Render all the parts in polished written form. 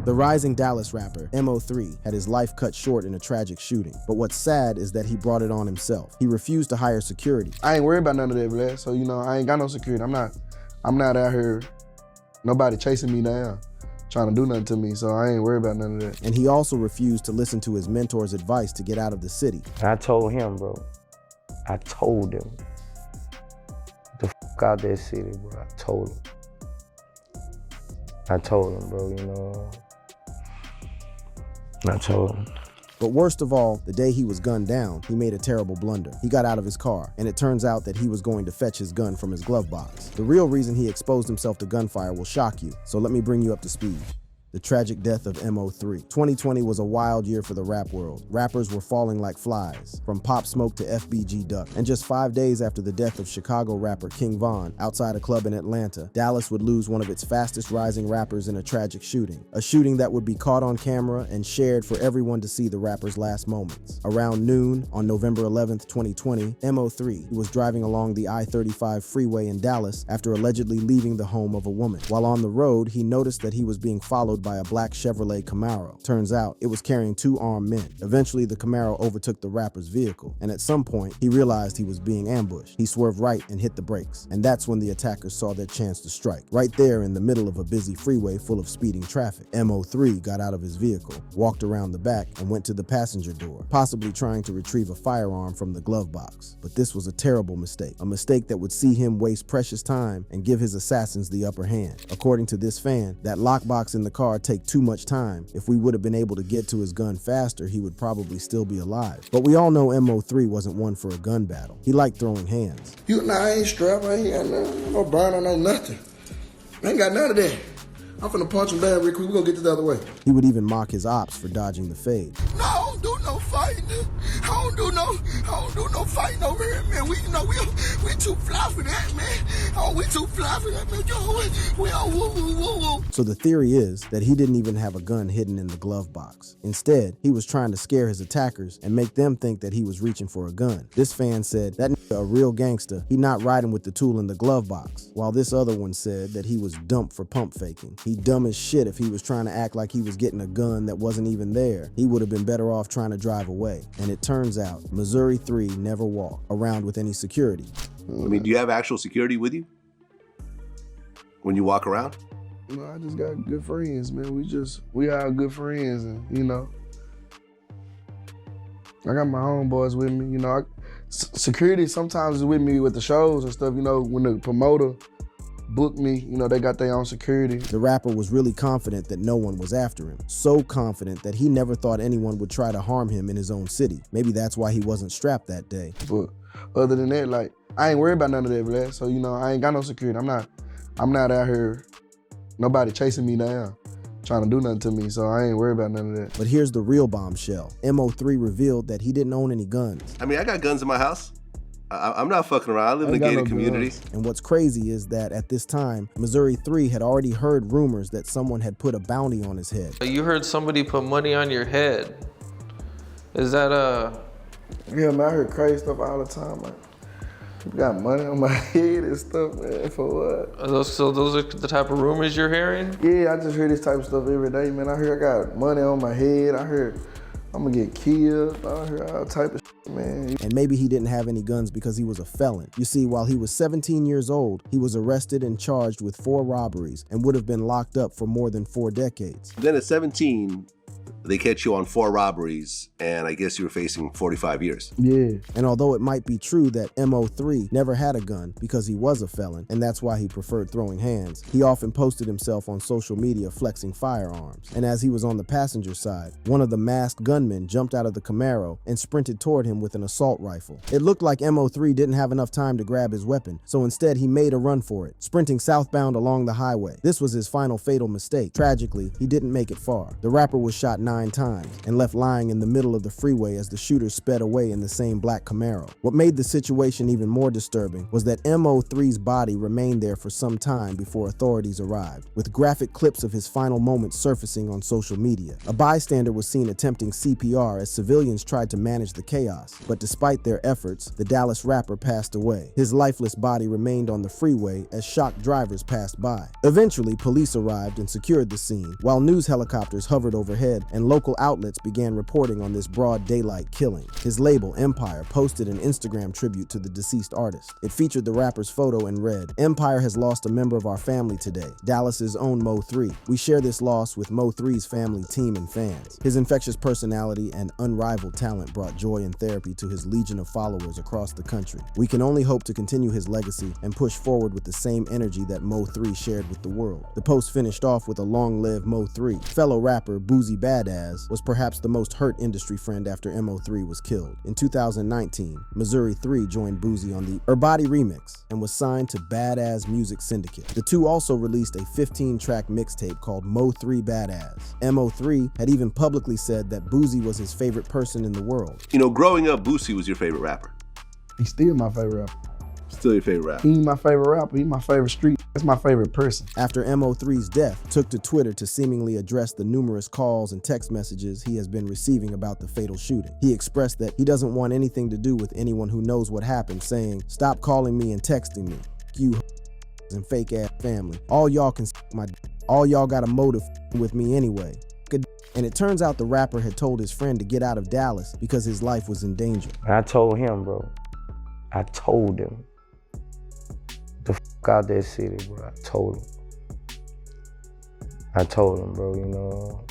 The rising Dallas rapper, MO3, had his life cut short in a tragic shooting. But what's sad is that he brought it on himself. He refused to hire security. I ain't worried about none of that, Vlad. So, I ain't got no security. I'm not out here, nobody chasing me down, trying to do nothing to me, so I ain't worried about none of that. And he also refused to listen to his mentor's advice to get out of the city. I told him, bro. I told him. The fuck out that city, bro. I told him. I told him, bro, I told him. But worst of all, the day he was gunned down, he made a terrible blunder. He got out of his car, and it turns out that he was going to fetch his gun from his glove box. The real reason he exposed himself to gunfire will shock you, so let me bring you up to speed. The tragic death of MO3. 2020 was a wild year for the rap world. Rappers were falling like flies, from Pop Smoke to FBG Duck. And just 5 days after the death of Chicago rapper King Von outside a club in Atlanta, Dallas would lose one of its fastest rising rappers in a tragic shooting. A shooting that would be caught on camera and shared for everyone to see the rapper's last moments. Around noon on November 11th, 2020, MO3 was driving along the I-35 freeway in Dallas after allegedly leaving the home of a woman. While on the road, he noticed that he was being followed by a black Chevrolet Camaro. Turns out, it was carrying 2 armed men. Eventually, the Camaro overtook the rapper's vehicle, and at some point, he realized he was being ambushed. He swerved right and hit the brakes, and that's when the attackers saw their chance to strike. Right there in the middle of a busy freeway full of speeding traffic, MO3 got out of his vehicle, walked around the back, and went to the passenger door, possibly trying to retrieve a firearm from the glove box. But this was a terrible mistake, a mistake that would see him waste precious time and give his assassins the upper hand. According to this fan, that lockbox in the car take too much time. If we would have been able to get to his gun faster, he would probably still be alive. But we all know MO3 wasn't one for a gun battle. He liked throwing hands. I ain't strapped, I ain't got no burner, no nothing. I ain't got none of that. I'm finna punch him down real quick, we gonna get this the other way. He would even mock his ops for dodging the fade. No, I don't do no fighting. I don't do no fighting over here, man. We too fly for that, man. Oh, we too fly for that, man. We all woo. So the theory is that he didn't even have a gun hidden in the glove box. Instead, he was trying to scare his attackers and make them think that he was reaching for a gun. This fan said, that nigga a real gangster, he not riding with the tool in the glove box. While this other one said that he was dumped for pump faking. He dumb as shit if he was trying to act like he was getting a gun that wasn't even there. He would have been better off trying to drive away. And it turns out, Missouri 3 never walked around with any security. I mean, do you have actual security with you when you walk around? No, I just got good friends, man. We are good friends, and I got my homeboys with me. Security sometimes is with me with the shows and stuff. When the promoter booked me, they got their own security. The rapper was really confident that no one was after him. So confident that he never thought anyone would try to harm him in his own city. Maybe that's why he wasn't strapped that day. But other than that, I ain't worried about none of that, Vlad. So, I ain't got no security. I'm not out here, nobody chasing me down, trying to do nothing to me, so I ain't worried about none of that. But here's the real bombshell. MO3 revealed that he didn't own any guns. I mean, I got guns in my house. I'm not fucking around. I live in a gated community. And what's crazy is that at this time, Missouri 3 had already heard rumors that someone had put a bounty on his head. You heard somebody put money on your head. Is that Yeah, man, I heard crazy stuff all the time, man. People got money on my head and stuff, man, for what? So those are the type of rumors you're hearing? Yeah, I just hear this type of stuff every day, man. I heard I got money on my head. I heard I'm gonna get killed. I heard all type of shit, man. And maybe he didn't have any guns because he was a felon. You see, while he was 17 years old, he was arrested and charged with 4 robberies and would have been locked up for more than 4 decades. Then at 17, they catch you on 4 robberies, and I guess you were facing 45 years. Yeah. And although it might be true that MO3 never had a gun because he was a felon, and that's why he preferred throwing hands, he often posted himself on social media flexing firearms. And as he was on the passenger side, one of the masked gunmen jumped out of the Camaro and sprinted toward him with an assault rifle. It looked like MO3 didn't have enough time to grab his weapon, so instead he made a run for it, sprinting southbound along the highway. This was his final fatal mistake. Tragically, he didn't make it far. The rapper was shot shot 9 times and left lying in the middle of the freeway as the shooter sped away in the same black Camaro. What made the situation even more disturbing was that MO3's body remained there for some time before authorities arrived, with graphic clips of his final moments surfacing on social media. A bystander was seen attempting CPR as civilians tried to manage the chaos, but despite their efforts, the Dallas rapper passed away. His lifeless body remained on the freeway as shocked drivers passed by. Eventually, police arrived and secured the scene, while news helicopters hovered overhead and local outlets began reporting on this broad daylight killing. His label, Empire, posted an Instagram tribute to the deceased artist. It featured the rapper's photo and read, "Empire has lost a member of our family today, Dallas's own Mo3. We share this loss with Mo3's family, team, and fans." His infectious personality and unrivaled talent brought joy and therapy to his legion of followers across the country. We can only hope to continue his legacy and push forward with the same energy that Mo3 shared with the world. The post finished off with a "Long live Mo3." Fellow rapper Boozy Badass was perhaps the most hurt industry friend after MO3 was killed. In 2019, Missouri 3 joined Boozy on the Erbody remix and was signed to Badass Music Syndicate. The two also released a 15-track mixtape called Mo3 Badass. MO3 had even publicly said that Boozy was his favorite person in the world. You know, growing up, Boosie was your favorite rapper. He's still my favorite rapper. Still your favorite rapper. He ain't my favorite rapper, he my favorite street. That's my favorite person. After MO3's death, took to Twitter to seemingly address the numerous calls and text messages he has been receiving about the fatal shooting. He expressed that he doesn't want anything to do with anyone who knows what happened, saying, "Stop calling me and texting me. You and fake ass family. All y'all can my all y'all got a motive with me anyway." And it turns out the rapper had told his friend to get out of Dallas because his life was in danger. I told him, bro. I told him. The out that city, bro. I told him. Bro, you know.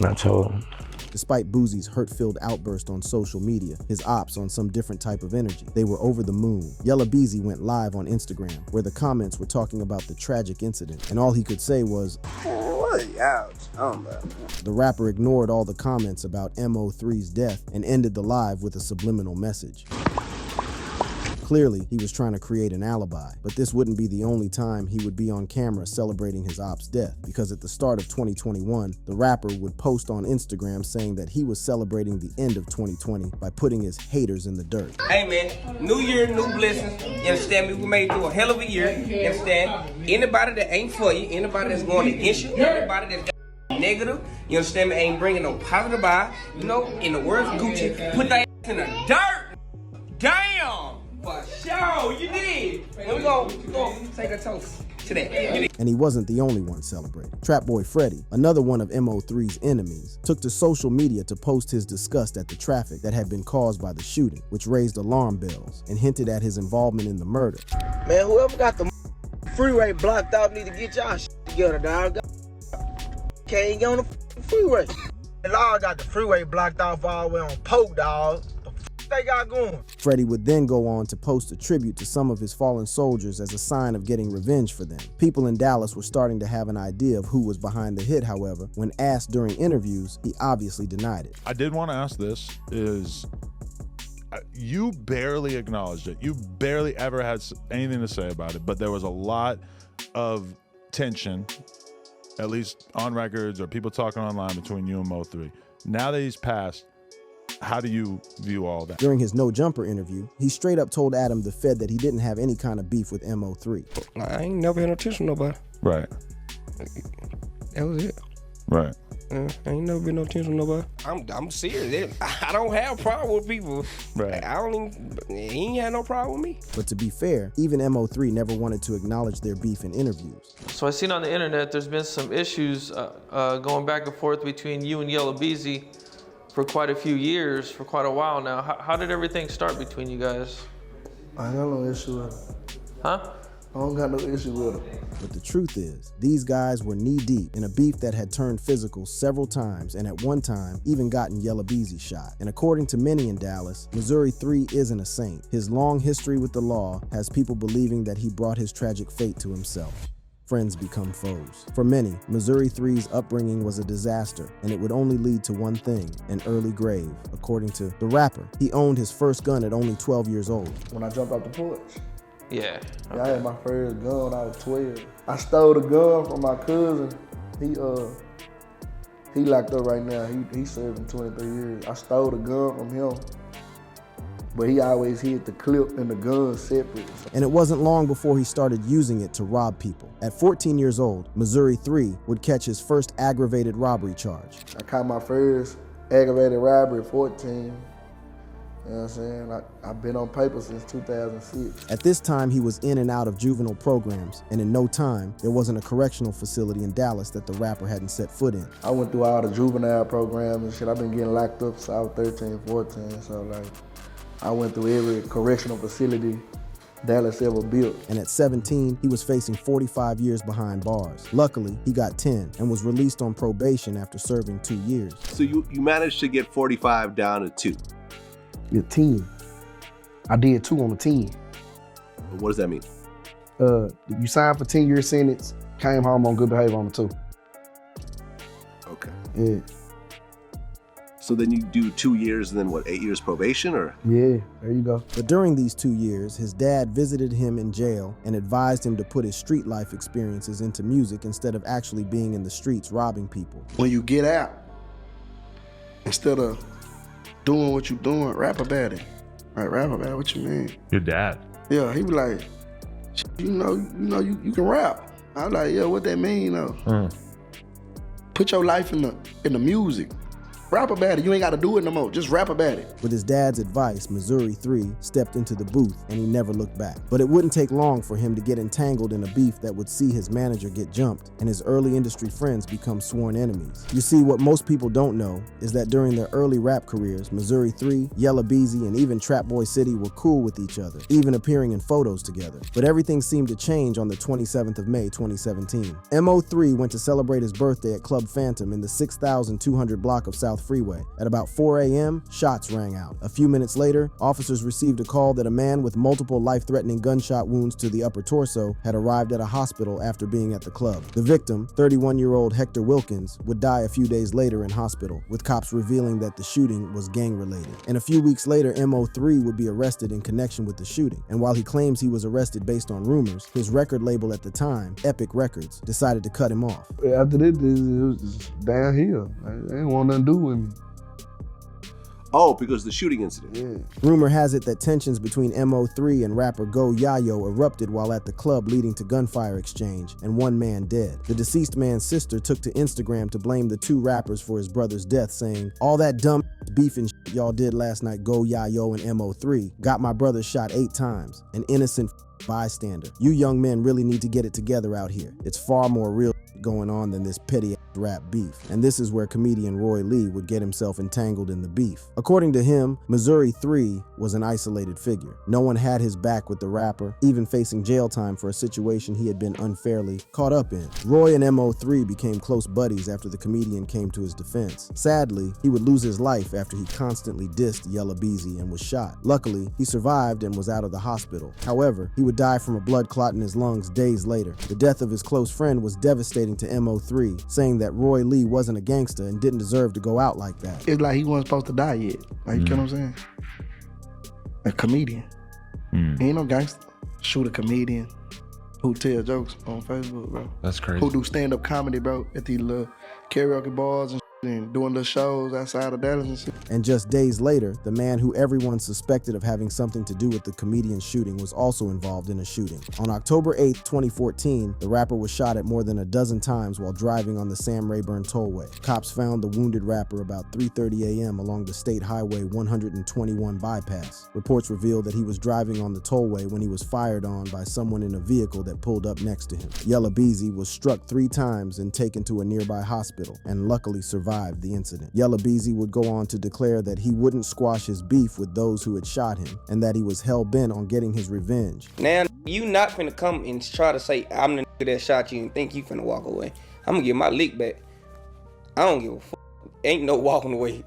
I told him. Despite Boozy's hurt-filled outburst on social media, his ops on some different type of energy, they were over the moon. Yella Beezy went live on Instagram, where the comments were talking about the tragic incident, and all he could say was, What y'all talking about? The rapper ignored all the comments about MO3's death and ended the live with a subliminal message. Clearly, he was trying to create an alibi, but this wouldn't be the only time he would be on camera celebrating his op's death, because at the start of 2021, the rapper would post on Instagram saying that he was celebrating the end of 2020 by putting his haters in the dirt. Hey man, new year, new blessings. You understand me? We made it through a hell of a year. You understand? Anybody that ain't for you, anybody that's going against you, anybody that's got negative, you understand me, ain't bringing no positive vibe. You know, in the words of Gucci, put that in the dirt. Damn! For sure, you did. Let me go take a toast to that. And he wasn't the only one celebrating. Trapboy Freddy, another one of MO3's enemies, took to social media to post his disgust at the traffic that had been caused by the shooting, which raised alarm bells and hinted at his involvement in the murder. Man, whoever got the freeway blocked out need to get y'all shit together, dog. Can't get on the freeway. The law got the freeway blocked off all the way on Polk, dog. They got going. Freddy would then go on to post a tribute to some of his fallen soldiers as a sign of getting revenge for them. People in Dallas were starting to have an idea of who was behind the hit, however. When asked during interviews, he obviously denied it. I did want to ask this, is you barely acknowledged it. You barely ever had anything to say about it, but there was a lot of tension, at least on records or people talking online, between you and Mo3. Now that he's passed, how do you view all that? During his No Jumper interview, he straight up told Adam the Fed that he didn't have any kind of beef with MO3. I ain't never had no tension with nobody. Right. That was it. Right. I ain't never been no tension with nobody. I'm serious. I don't have a problem with people. Right. He ain't had no problem with me. But to be fair, even MO3 never wanted to acknowledge their beef in interviews. So I seen on the internet there's been some issues going back and forth between you and Yella Beezy for quite a few years, for quite a while now. How did everything start between you guys? I ain't got no issue with it. Huh? I don't got no issue with it. But the truth is, these guys were knee-deep in a beef that had turned physical several times, and at one time, even gotten Yella Beezy shot. And according to many in Dallas, Missouri 3 isn't a saint. His long history with the law has people believing that he brought his tragic fate to himself. Friends become foes. For many, Missouri 3's upbringing was a disaster, and it would only lead to one thing, an early grave. According to the rapper, he owned his first gun at only 12 years old. When I jumped off the porch, Yeah. I had my first gun when I was 12. I stole the gun from my cousin. He locked up right now. He's serving 23 years. I stole the gun from him, but he always hid the clip and the gun separate. And it wasn't long before he started using it to rob people. At 14 years old, Missouri 3 would catch his first aggravated robbery charge. I caught my first aggravated robbery at 14. You know what I'm saying? I've been on paper since 2006. At this time, he was in and out of juvenile programs, and in no time, there wasn't a correctional facility in Dallas that the rapper hadn't set foot in. I went through all the juvenile programs and shit. I've been getting locked up since I was 13, 14, so like, I went through every correctional facility Dallas ever built. And at 17, he was facing 45 years behind bars. Luckily, he got 10 and was released on probation after serving 2 years. So you managed to get 45 down to 2. Yeah, 10. I did 2 on the 10. What does that mean? You signed for 10-year sentence, came home on good behavior on the 2. Okay. Yeah. So then you do 2 years and then what, 8 years probation or? Yeah, there you go. But during these 2 years, his dad visited him in jail and advised him to put his street life experiences into music instead of actually being in the streets robbing people. When you get out, instead of doing what you're doing, rap about it. Like, rap about it, what you mean? Your dad? Yeah, he was like, you can rap. I was like, yeah, what that mean though? Put your life in the music. Rap about it. You ain't got to do it no more. Just rap about it. With his dad's advice, Missouri 3 stepped into the booth and he never looked back. But it wouldn't take long for him to get entangled in a beef that would see his manager get jumped and his early industry friends become sworn enemies. You see, what most people don't know is that during their early rap careers, Missouri 3, Yella Beezy, and even Trap Boy City were cool with each other, even appearing in photos together. But everything seemed to change on the 27th of May, 2017. MO3 went to celebrate his birthday at Club Phantom in the 6,200 block of South Freeway. At about 4 a.m., shots rang out. A few minutes later, officers received a call that a man with multiple life-threatening gunshot wounds to the upper torso had arrived at a hospital after being at the club. The victim, 31-year-old Hector Wilkins, would die a few days later in hospital, with cops revealing that the shooting was gang-related. And a few weeks later, MO3 would be arrested in connection with the shooting. And while he claims he was arrested based on rumors, his record label at the time, Epic Records, decided to cut him off. After this, it was just downhill. They didn't want nothing to do with me. Oh, because of the shooting incident. Yeah. Rumor has it that tensions between MO3 and rapper Go Yayo erupted while at the club, leading to gunfire exchange and one man dead. The deceased man's sister took to Instagram to blame the two rappers for his brother's death, saying, "All that dumb beef and shit y'all did last night, Go Yayo and MO3, got my brother shot 8 times. An innocent bystander. You young men really need to get it together out here. It's far more real going on than this petty rap beef." And this is where comedian Roy Lee would get himself entangled in the beef. According to him, Missouri 3 was an isolated figure. No one had his back with the rapper, even facing jail time for a situation he had been unfairly caught up in. Roy and MO3 became close buddies after the comedian came to his defense. Sadly, he would lose his life after he constantly dissed Yella Beezy and was shot. Luckily, he survived and was out of the hospital. However, he would die from a blood clot in his lungs days later. The death of his close friend was devastating to MO3, saying that Roy Lee wasn't a gangster and didn't deserve to go out like that. It's like he wasn't supposed to die yet. Like, you know what I'm saying? A comedian. He ain't no gangster. Shoot a comedian who tell jokes on Facebook, bro. That's crazy. Who do stand-up comedy, bro, at these little karaoke bars and doing little shows outside of Dallas and shit. And just days later, the man who everyone suspected of having something to do with the comedian's shooting was also involved in a shooting. On October 8th, 2014, the rapper was shot at more than a dozen times while driving on the Sam Rayburn Tollway. Cops found the wounded rapper about 3:30 a.m. along the State Highway 121 bypass. Reports revealed that he was driving on the tollway when he was fired on by someone in a vehicle that pulled up next to him. Yella Beezy was struck 3 times and taken to a nearby hospital, and luckily survived the incident. Yella Beezy would go on to declare that he wouldn't squash his beef with those who had shot him, and that he was hell-bent on getting his revenge. Now, you not finna come and try to say, I'm the nigga that shot you and think you finna walk away. I'm gonna get my lick back. I don't give a fuck. Ain't no walking away.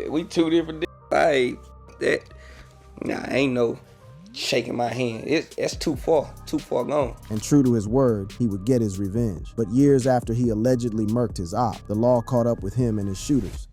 We two different ain't no shaking my hand. It's too far gone. And true to his word, he would get his revenge. But years after he allegedly murked his op, the law caught up with him and his shooters.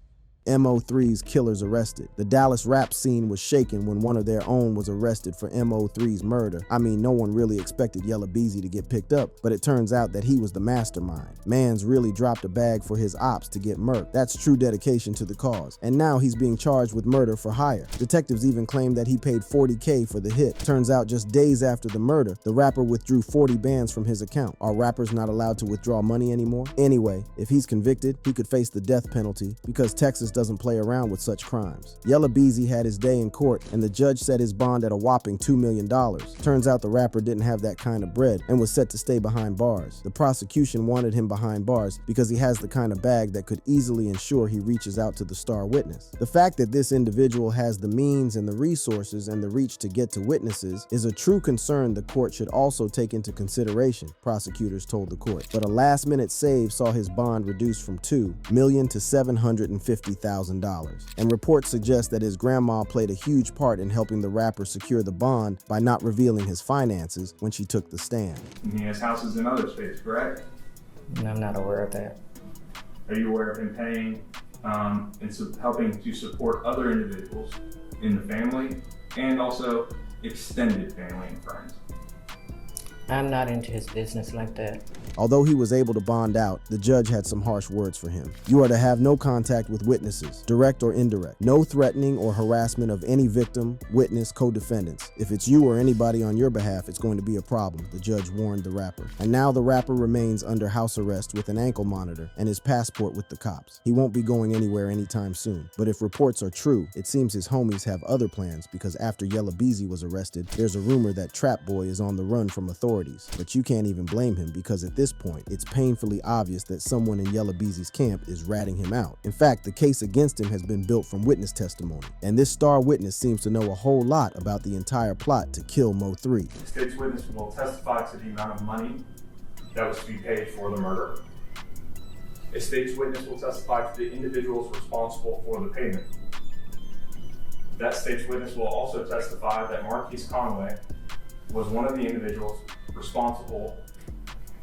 MO3's killers arrested. The Dallas rap scene was shaken when one of their own was arrested for MO3's murder. I mean, no one really expected Yella Beezy to get picked up, but it turns out that he was the mastermind. Mans really dropped a bag for his ops to get murked. That's true dedication to the cause. And now he's being charged with murder for hire. Detectives even claim that he paid $40K for the hit. Turns out just days after the murder, the rapper withdrew 40 bands from his account. Are rappers not allowed to withdraw money anymore? Anyway, if he's convicted, he could face the death penalty because Texas doesn't play around with such crimes. Yella Beezy had his day in court and the judge set his bond at a whopping $2 million. Turns out the rapper didn't have that kind of bread and was set to stay behind bars. The prosecution wanted him behind bars because he has the kind of bag that could easily ensure he reaches out to the star witness. The fact that this individual has the means and the resources and the reach to get to witnesses is a true concern the court should also take into consideration, prosecutors told the court. But a last-minute save saw his bond reduced from $2 million to $750,000. And reports suggest that his grandma played a huge part in helping the rapper secure the bond by not revealing his finances when she took the stand. He has houses in other states, correct? No, I'm not aware of that. Are you aware of him paying and helping to support other individuals in the family and also extended family and friends? I'm not into his business like that. Although he was able to bond out, the judge had some harsh words for him. You are to have no contact with witnesses, direct or indirect. No threatening or harassment of any victim, witness, co-defendants. If it's you or anybody on your behalf, it's going to be a problem, the judge warned the rapper. And now the rapper remains under house arrest with an ankle monitor and his passport with the cops. He won't be going anywhere anytime soon. But if reports are true, it seems his homies have other plans because after Yella Beezy was arrested, there's a rumor that Trap Boy is on the run from authorities. But you can't even blame him because at this point, it's painfully obvious that someone in Yella Beezy's camp is ratting him out. In fact, the case against him has been built from witness testimony, and this star witness seems to know a whole lot about the entire plot to kill Mo3. The state's witness will testify to the amount of money that was to be paid for the murder. A state's witness will testify to the individuals responsible for the payment. That state's witness will also testify that Marquise Conway was one of the individuals responsible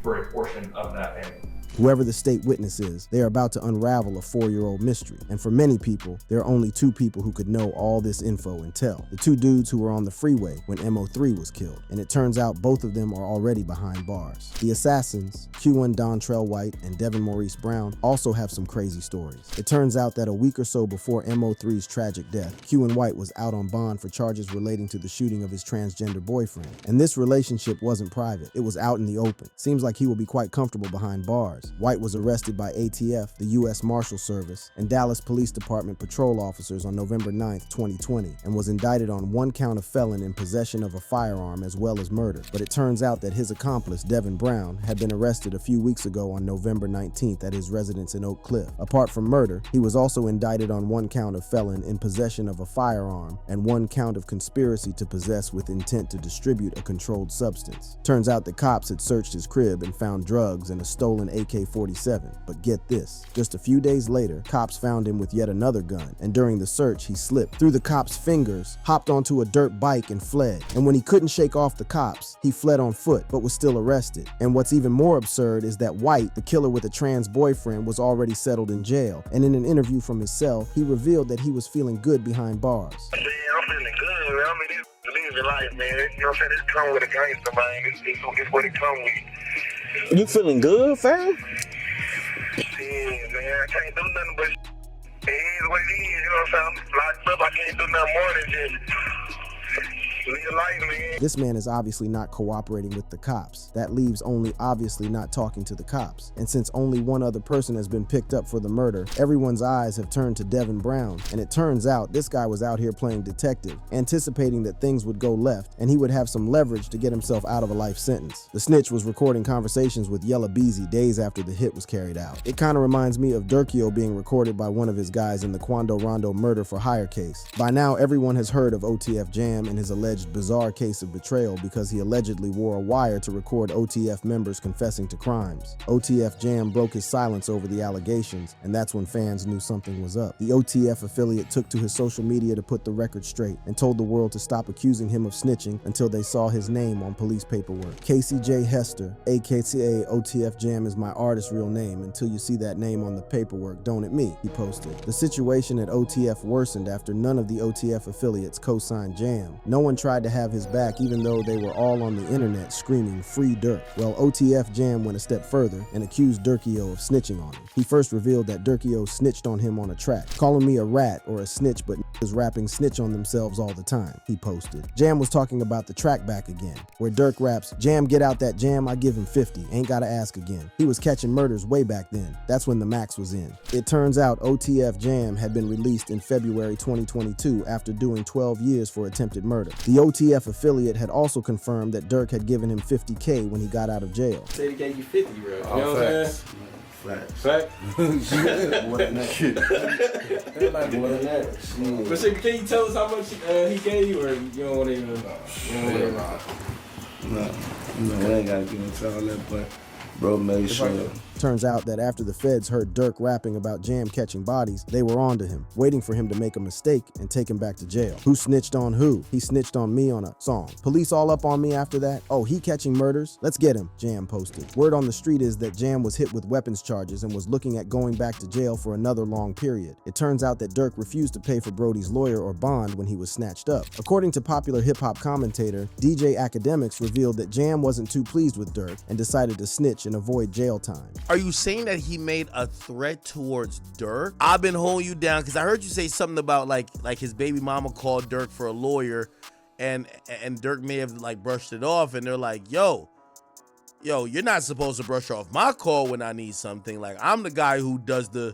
for a portion of that payment. Whoever the state witness is, they are about to unravel a 4-year-old mystery. And for many people, there are only 2 people who could know all this info and tell. The 2 dudes who were on the freeway when MO3 was killed. And it turns out both of them are already behind bars. The assassins, Q1 Dontrell White and Devin Maurice Brown, also have some crazy stories. It turns out that a week or so before MO3's tragic death, Q1 White was out on bond for charges relating to the shooting of his transgender boyfriend. And this relationship wasn't private. It was out in the open. Seems like he will be quite comfortable behind bars. White was arrested by ATF, the U.S. Marshal Service, and Dallas Police Department patrol officers on November 9, 2020, and was indicted on 1 count of felon in possession of a firearm as well as murder. But it turns out that his accomplice, Devin Brown, had been arrested a few weeks ago on November 19th at his residence in Oak Cliff. Apart from murder, he was also indicted on 1 count of felon in possession of a firearm and 1 count of conspiracy to possess with intent to distribute a controlled substance. Turns out the cops had searched his crib and found drugs and a stolen AK-47, but get this, just a few days later, cops found him with yet another gun, and during the search, he slipped through the cops' fingers, hopped onto a dirt bike and fled. And when he couldn't shake off the cops, he fled on foot, but was still arrested. And what's even more absurd is that White, the killer with a trans boyfriend, was already settled in jail, and in an interview from his cell, he revealed that he was feeling good behind bars. Man, I'm feeling good, man. I mean, this living life, man. You know what I'm saying? This come with a gangster, man. It's what it come with. You feeling good, fam? Yeah, man, I can't do nothing but it is what it is, you know what I'm saying? I'm locked up, I can't do nothing more than just live life, man. This man is obviously not cooperating with the cops. That leaves only obviously not talking to the cops. And since only 1 other person has been picked up for the murder, everyone's eyes have turned to Devin Brown. And it turns out this guy was out here playing detective, anticipating that things would go left and he would have some leverage to get himself out of a life sentence. The snitch was recording conversations with Yella Beezy days after the hit was carried out. It kind of reminds me of Durkio being recorded by one of his guys in the Quando Rondo murder for hire case. By now, everyone has heard of OTF Jam and his alleged alleged bizarre case of betrayal because he allegedly wore a wire to record OTF members confessing to crimes. OTF Jam broke his silence over the allegations, and that's when fans knew something was up. The OTF affiliate took to his social media to put the record straight and told the world to stop accusing him of snitching until they saw his name on police paperwork. Casey J. Hester, aka OTF Jam is my artist's real name. Until you see that name on the paperwork, don't at me, he posted. The situation at OTF worsened after none of the OTF affiliates co-signed Jam. No one tried to have his back even though they were all on the internet screaming free Durk. Well, OTF Jam went a step further and accused Durkio of snitching on him. He first revealed that Durkio snitched on him on a track, calling me a rat or a snitch, but is rapping snitch on themselves all the time, he posted. Jam was talking about the track back again, where Durk raps, "Jam, get out that jam, I give him 50, ain't gotta ask again." He was catching murders way back then. That's when the max was in. It turns out OTF Jam had been released in February 2022 after doing 12 years for attempted murder. The OTF affiliate had also confirmed that Durk had given him $50K when he got out of jail. Say they gave you 50, bro. You know Oh, what I'm facts. saying? Facts. Fact? More than that. More than that. But shit, can you tell us how much he gave you, or you don't want to even? No, I ain't gotta get into all that, but bro made sure. Turns out that after the feds heard Durk rapping about Jam catching bodies, they were onto him, waiting for him to make a mistake and take him back to jail. Who snitched on who? He snitched on me on a song. Police all up on me after that? Oh, he catching murders? Let's get him, Jam posted. Word on the street is that Jam was hit with weapons charges and was looking at going back to jail for another long period. It turns out that Durk refused to pay for Brody's lawyer or bond when he was snatched up. According to popular hip-hop commentator DJ Academics revealed that Jam wasn't too pleased with Durk and decided to snitch and avoid jail time. Are you saying that he made a threat towards Durk? I've been holding you down because I heard you say something about like his baby mama called Durk for a lawyer, and Durk may have like brushed it off, and they're like, yo, you're not supposed to brush off my call when I need something. Like, I'm the guy who does the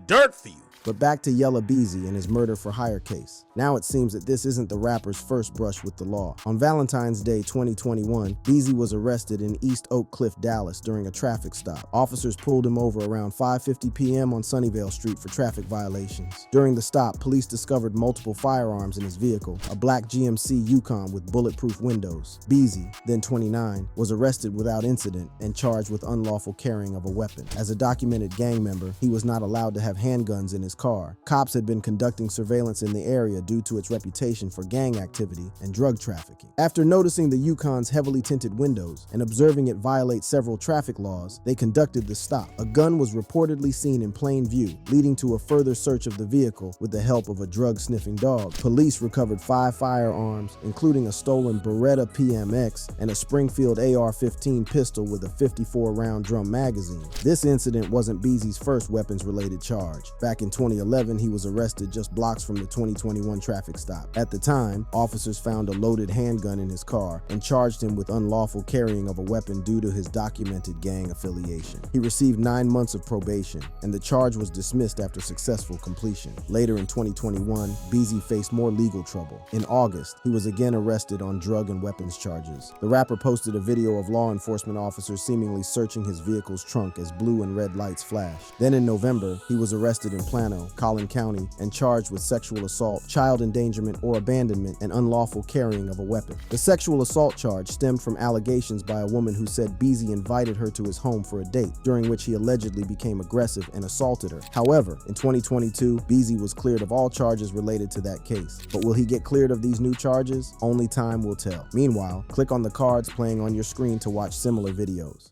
dirt for you. But back to Yella Beezy and his murder for hire case. Now it seems that this isn't the rapper's first brush with the law. On Valentine's Day 2021, Beezy was arrested in East Oak Cliff, Dallas during a traffic stop. Officers pulled him over around 5:50 p.m. on Sunnyvale Street for traffic violations. During the stop, police discovered multiple firearms in his vehicle, a black GMC Yukon with bulletproof windows. Beezy, then 29, was arrested without incident and charged with unlawful carrying of a weapon. As a documented gang member, he was not allowed to have handguns in his car. Cops had been conducting surveillance in the area due to its reputation for gang activity and drug trafficking. After noticing the Yukon's heavily tinted windows and observing it violate several traffic laws, they conducted the stop. A gun was reportedly seen in plain view, leading to a further search of the vehicle with the help of a drug-sniffing dog. Police recovered 5 firearms, including a stolen Beretta PMX and a Springfield AR-15 pistol with a 54-round drum magazine. This incident wasn't Beezy's first weapons-related charge. Back in 2011, he was arrested just blocks from the 2021 traffic stop. At the time, officers found a loaded handgun in his car and charged him with unlawful carrying of a weapon due to his documented gang affiliation. He received 9 months of probation, and the charge was dismissed after successful completion. Later in 2021, Beezy faced more legal trouble. In August, he was again arrested on drug and weapons charges. The rapper posted a video of law enforcement officers seemingly searching his vehicle's trunk as blue and red lights flashed. Then in November, he was arrested in Plano, Collin County, and charged with sexual assault, child endangerment or abandonment, and unlawful carrying of a weapon. The sexual assault charge stemmed from allegations by a woman who said Beezy invited her to his home for a date, during which he allegedly became aggressive and assaulted her. However, in 2022, Beezy was cleared of all charges related to that case. But will he get cleared of these new charges? Only time will tell. Meanwhile, click on the cards playing on your screen to watch similar videos.